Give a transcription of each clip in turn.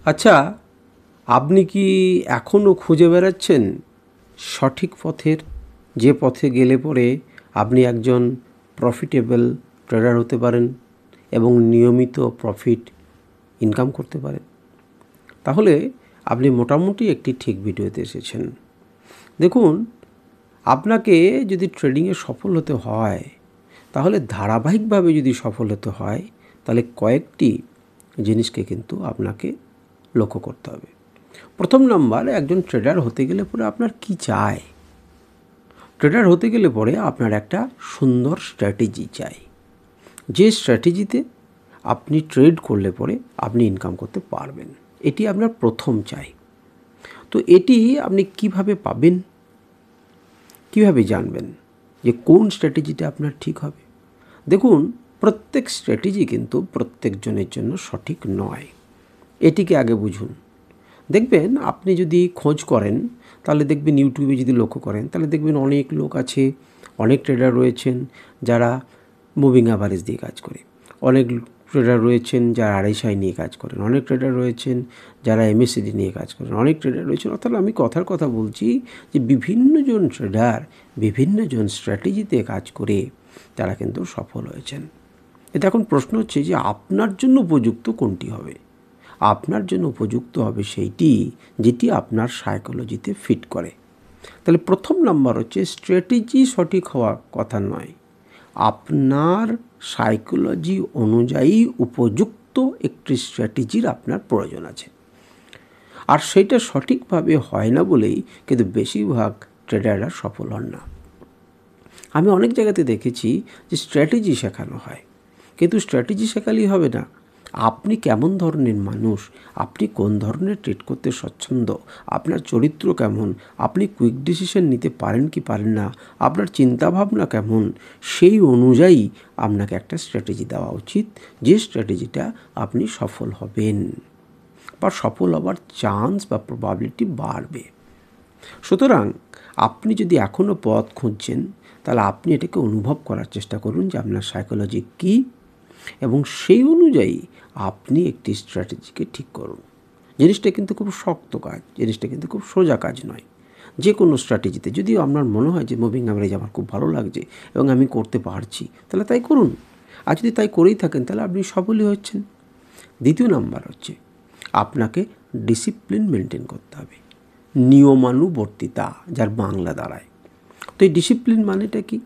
আচ্ছা, আপনি কি এখনও খুঁজে বেড়াচ্ছেন সঠিক পথের, যে পথে গেলে পরে আপনি একজন প্রফিটেবল ট্রেডার হতে পারেন এবং নিয়মিত প্রফিট ইনকাম করতে পারেন? তাহলে আপনি মোটামুটি একটি ঠিক ভিডিওতে এসেছেন। দেখুন, আপনাকে যদি ট্রেডিংয়ে সফল হতে হয়, তাহলে ধারাবাহিকভাবে যদি সফল হতে হয়, তাহলে কয়েকটি জিনিসকে কিন্তু আপনাকে লক্ষ্য করতে হবে। প্রথম নাম্বার, একজন ট্রেডার হতে গেলে পরে আপনার কি চাই? ট্রেডার হতে গেলে পরে আপনার একটা সুন্দর স্ট্র্যাটেজি চাই, যে স্ট্র্যাটেজিতে আপনি ট্রেড করলে পরে আপনি ইনকাম করতে পারবেন। এটি আপনার প্রথম চাই। তো এটি আপনি কিভাবে পাবেন, কিভাবে জানবেন যে কোন স্ট্র্যাটেজিটা আপনার ঠিক হবে? দেখুন, প্রত্যেক স্ট্র্যাটেজি কিন্তু প্রত্যেকজনের জন্য সঠিক নয়। এটিকে আগে বুঝুন। দেখবেন, আপনি যদি খোঁজ করেন তাহলে দেখবেন, ইউটিউবে যদি লক্ষ্য করেন তাহলে দেখবেন অনেক লোক আছে, অনেক ট্রেডার রয়েছেন যারা মুভিং অ্যাভারেজ দিয়ে কাজ করে, অনেক ট্রেডার রয়েছেন যারা RSI নিয়ে কাজ করেন, অনেক ট্রেডার রয়েছেন যারা MACD নিয়ে কাজ করেন, অনেক ট্রেডার রয়েছেন। অর্থাৎ আমি কথার কথা বলছি যে বিভিন্নজন ট্রেডার বিভিন্নজন স্ট্র্যাটেজিতে কাজ করে তারা কিন্তু সফল হয়েছেন। এটা এখন প্রশ্ন হচ্ছে যে আপনার জন্য উপযুক্ত কোনটি হবে? আপনার জন্য উপযুক্ত হবে সেইটি যেটি আপনার সাইকোলজিতে ফিট করে। তাহলে প্রথম নাম্বার হচ্ছে, স্ট্র্যাটেজি সঠিক হওয়ার কথা নয়, আপনার সাইকোলজি অনুযায়ী উপযুক্ত একটি স্ট্র্যাটেজির আপনার প্রয়োজন আছে। আর সেটা সঠিকভাবে হয় না বলেই কিন্তু বেশিরভাগ ট্রেডাররা সফল হন না। আমি অনেক জায়গাতে দেখেছি যে স্ট্র্যাটেজি শেখানো হয়, কিন্তু স্ট্র্যাটেজি শেখালেই হবে না। আপনি কেমন ধরনের মানুষ, আপনি কোন ধরনের ট্রেড করতে স্বচ্ছন্দ, আপনার চরিত্র কেমন, আপনি কুইক ডিসিশন নিতে পারেন কি পারেন না, আপনার চিন্তাভাবনা কেমন, সেই অনুযায়ী আপনাকে একটা স্ট্র্যাটেজি দেওয়া উচিত, যে স্ট্র্যাটেজিটা আপনি সফল হবেন বা সফল হবার চান্স বা প্রবাবিলিটি বাড়বে। সুতরাং আপনি যদি এখনও পথ খুঁজছেন, তাহলে আপনি এটাকে অনুভব করার চেষ্টা করুন যে আপনার সাইকোলজি কী, এবং সেই অনুযায়ী আপনি একটি স্ট্র্যাটেজিকে ঠিক করুন। জিনিসটা কিন্তু খুব শক্ত কাজ, জিনিসটা কিন্তু খুব সোজা কাজ নয়। যে কোনো স্ট্র্যাটেজিতে যদি আপনার মনে হয় যে মুভিং অ্যাভারেজ আমার খুব ভালো লাগছে এবং আমি করতে পারছি, তাহলে তাই করুন। আর যদি তাই করেই থাকেন তাহলে আপনি সফলই হচ্ছেন। দ্বিতীয় নাম্বার হচ্ছে, আপনাকে ডিসিপ্লিন মেনটেন করতে হবে, নিয়মানুবর্তিতা, যার বাংলা দাঁড়ায়। তো এই ডিসিপ্লিন মানেটা কি?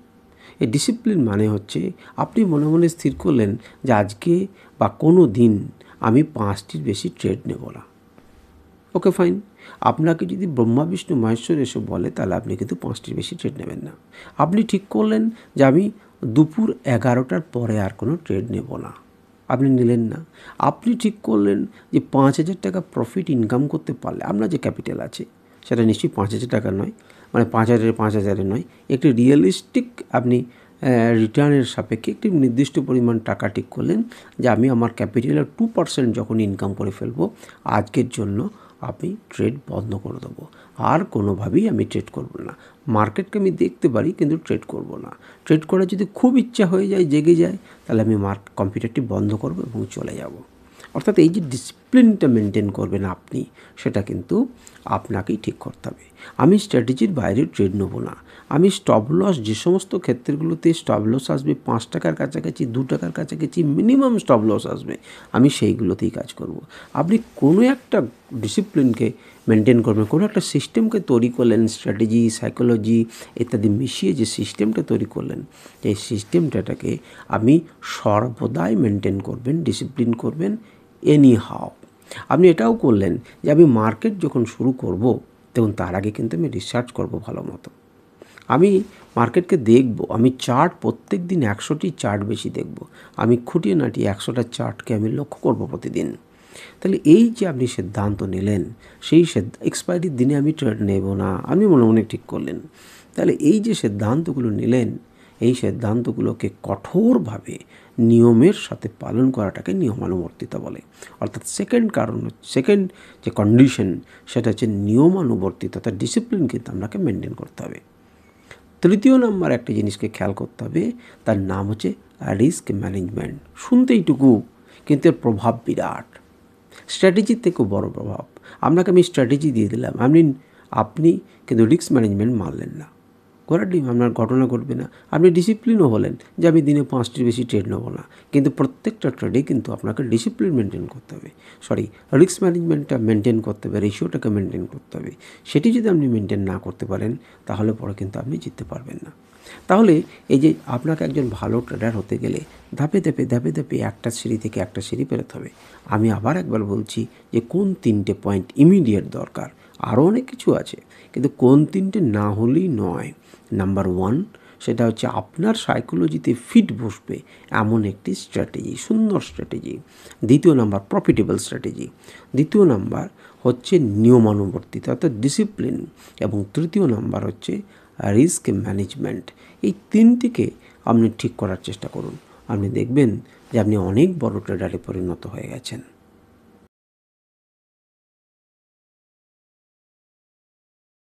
এই ডিসিপ্লিন মানে হচ্ছে, আপনি মনে মনে স্থির করলেন যে আজকে বা কোনো দিন আমি 5টির বেশি ট্রেড নেব না। ওকে, ফাইন। আপনাকে যদি ব্রহ্মা বিষ্ণু মহেশ্বর এসব বলে, তাহলে আপনি কিন্তু 5টির বেশি ট্রেড নেবেন না। আপনি ঠিক করলেন যে আমি দুপুর 11টার পরে আর কোনো ট্রেড নেব না, আপনি নিলেন না। আপনি ঠিক করলেন যে 5,000 টাকা প্রফিট ইনকাম করতে পারলে, আপনার যে ক্যাপিটাল আছে সেটা নিশ্চয়ই 5,000 টাকা নয়, মানে 5,000 নয়, একটি রিয়েলিস্টিক আপনি রিটার্নের সাপেক্ষে একটি নির্দিষ্ট পরিমাণ টাকা ঠিক করলেন যে আমি আমার ক্যাপিটালের 2% যখন ইনকাম করে ফেলবো, আজকের জন্য আমি ট্রেড বন্ধ করে দেবো, আর কোনোভাবেই আমি ট্রেড করব না। মার্কেটকে আমি দেখতে পারি কিন্তু ট্রেড করব না। ট্রেড করার যদি খুব ইচ্ছা হয়ে যায়, জেগে যায়, তাহলে আমি কম্পিউটারটি বন্ধ করব এবং চলে যাব। অর্থাৎ এই যে ডিসিপ্লিনটা মেনটেন করবেন আপনি, সেটা কিন্তু আপনাকেই ঠিক করতে হবে। আমি স্ট্র্যাটেজির বাইরে ট্রেড নেব না। আমি স্টপ লস, যে সমস্ত ক্ষেত্রগুলোতে স্টপ লস আসবে 5 টাকার কাছাকাছি, 2 টাকার কাছাকাছি মিনিমাম স্টপ লস আসবে, আমি সেইগুলোতেই কাজ করব। আপনি কোনো একটা ডিসিপ্লিনকে মেনটেন করবেন, কোনো একটা সিস্টেমকে তৈরি করলেন, স্ট্র্যাটেজি, সাইকোলজি ইত্যাদি মিশিয়ে যে সিস্টেমটা তৈরি করলেন, এই সিস্টেমটাকে আপনি সর্বদাই মেনটেন করবেন, ডিসিপ্লিন করবেন এনি হাও। আপনি এটাও করলেন যে আমি মার্কেট যখন শুরু করব, তখন তার আগে কিন্তু আমি রিসার্চ করব ভালো মতো। আমি মার্কেটকে দেখব, আমি চার্ট প্রত্যেক দিন 100টি চার্ট বেশি দেখব, আমি খুঁটিয়ে নাটিয়ে 100টা চার্টকে আমি লক্ষ্য করব প্রতিদিন। তাহলে এই যে আপনি সিদ্ধান্ত নিলেন, সেই এক্সপায়ারির দিনে আমি ট্রেড নেব না, আপনি মনে মনে ঠিক করলেন। তাহলে এই যে সিদ্ধান্তগুলো নিলেন, এই সিদ্ধান্তগুলোকে কঠোরভাবে নিয়মের সাথে পালন করাটাকে নিয়মানুবর্তিতা বলে। অর্থাৎ সেকেন্ড যে কন্ডিশন, সেটা হচ্ছে নিয়মানুবর্তিতা, তার ডিসিপ্লিন কিন্তু আপনাকে মেনটেন করতে হবে। তৃতীয় নম্বর একটা জিনিসকে খেয়াল করতে হবে, তার নাম হচ্ছে রিস্ক ম্যানেজমেন্ট। শুনতে এইটুকু, কিন্তু এর প্রভাব বিরাট। স্ট্র্যাটেজির থেকেও বড় প্রভাব। আপনাকে আমি স্ট্র্যাটেজি দিয়ে দিলাম, আপনি কিন্তু রিস্ক ম্যানেজমেন্ট মানলেন না। ঘোড়ার ডিম, আপনার ঘটনা ঘটবে না। আপনি ডিসিপ্লিনও হলেন যে আমি দিনে 5টির বেশি ট্রেড নেবো না, কিন্তু প্রত্যেকটা ট্রেডে কিন্তু আপনাকে ডিসিপ্লিন মেনটেন করতে হবে, রিস্ক ম্যানেজমেন্টটা মেনটেন করতে হবে, রেশিওটাকে মেনটেন করতে হবে। সেটি যদি আপনি মেনটেন না করতে পারেন তাহলে পরে কিন্তু আপনি জিততে পারবেন না। তাহলে এই যে আপনাকে একজন ভালো ট্রেডার হতে গেলে ধাপে ধাপে একটা সিঁড়ি থেকে একটা সিঁড়ি পেরোতে হবে। আমি আবার একবার বলছি যে কোন 3টে পয়েন্ট ইমিডিয়েট দরকার, আরও অনেক কিছু আছে, কিন্তু কোন 3টে না হলেই নয়। নাম্বার 1, সেটা হচ্ছে আপনার সাইকোলজিতে ফিট বসবে এমন একটি স্ট্র্যাটেজি, সুন্দর স্ট্র্যাটেজি। দ্বিতীয় নাম্বার, প্রফিটেবল স্ট্র্যাটেজি। দ্বিতীয় নাম্বার হচ্ছে নিয়মানুবর্তিতা অর্থাৎ ডিসিপ্লিন। এবং তৃতীয় নাম্বার হচ্ছে রিস্ক ম্যানেজমেন্ট। এই 3টিকে আপনি ঠিক করার চেষ্টা করুন, আপনি দেখবেন যে আপনি অনেক বড় ট্রেডারে পরিণত হয়ে গেছেন।